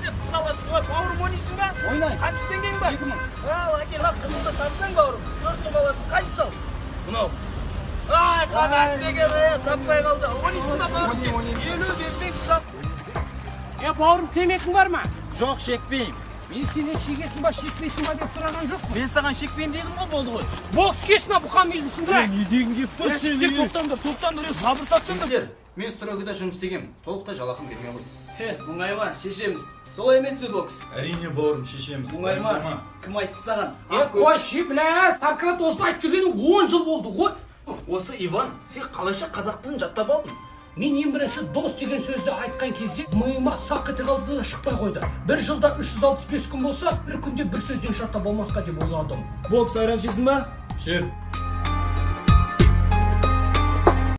немесе қыз аласың ба? Бауырым ойнайсың ба? Ойнайын. Қанша теңгең бар? 2000. Ал, әкел, қызыңды тапсаң бауырым. 4000 аласың. Қайсысы ал? Мынау. Ай, қанат деген таппай қалды. Ойнайсың ба бауырым? Ойнайым. 50 берсең 100. Бауырым, темекің бар ма? Жоқ, шекпейм. Мен сенен шегесің ба, шекпейсің ба деп сұраған жоқпын. Мен саған шекпейм дедім ғой, болды ғой. Бокс кешіне бұқан мүйізін сындырайын. Не деген кеп тұр сен? Топтандар, сабыр саттыңдар. Мен стройкада жұмыс істегем. Толықтай жалақым берген ғой. Мұңайма, шешеміз. Солай емес пе бокс? Әрине бауырым, шешеміз. Мұңайма, кім айтты саған? Қойшы, біләз, Сократ осылай айтып жүргені 10 жыл болды ғой. Осы Иван, сен қалайша қазақ тілін жаттап алдың? Мен ең бірінші дос деген сөзді айтқан кезде миыма сақ ете қалды да шықпай қойды. Бір жылда 365 күн болса, бір күнде бір сөзден жаттап болмасқа деп ойладым. Бокс айран ішесің ба? Шер.